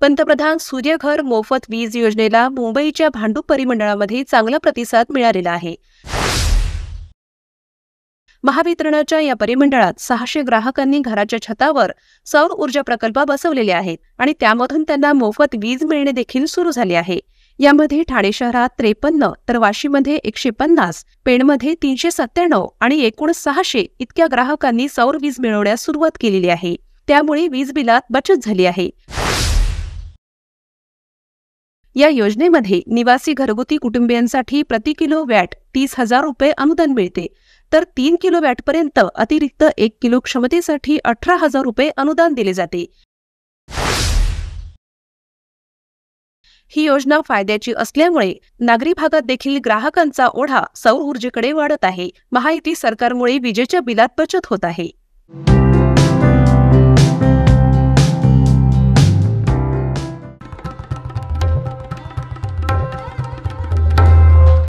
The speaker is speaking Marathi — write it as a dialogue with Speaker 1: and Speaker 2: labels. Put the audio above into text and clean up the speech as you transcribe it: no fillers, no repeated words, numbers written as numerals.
Speaker 1: पंतप्रधान सूर्यघर मोफत वीज योजनेला मुंबईच्या भांडूप परिमंडळामध्ये चांगला प्रतिसाद मिळालेला आहे। महावितरणाच्या या परिमंडळात 600 ग्राहकांनी घराच्या छतावर सौर ऊर्जा प्रकल्प बसवलेले आहेत आणि त्यामधून त्यांना मोफत वीज मिळणे देखील सुरू झाले आहे। यामध्ये ठाणे शहरात 53 तर वाशीमध्ये 150, पेणमध्ये 397 आणि एकूण 600 इतक्या ग्राहकांनी सौर वीज मिळवण्यास सुरुवात केलेली आहे। त्यामुळे वीज बिलात बचत झाली आहे। या योजनेमध्ये निवासी घरगुती कुटुंबियांसाठी प्रति किलोवॅट 30,000 रुपये अनुदान मिळते, तर 3 किलोवॅटपर्यंत अतिरिक्त 1 किलो क्षमतेसाठी 18,000 रुपये अनुदान दिले जाते। ही योजना फायद्याची असल्यामुळे नागरी भागात देखील ग्राहकांचा ओढा सौर ऊर्जेकडे वाढत आहे। महायुती सरकारमुळे विजेच्या बिलात बचत होत आहे।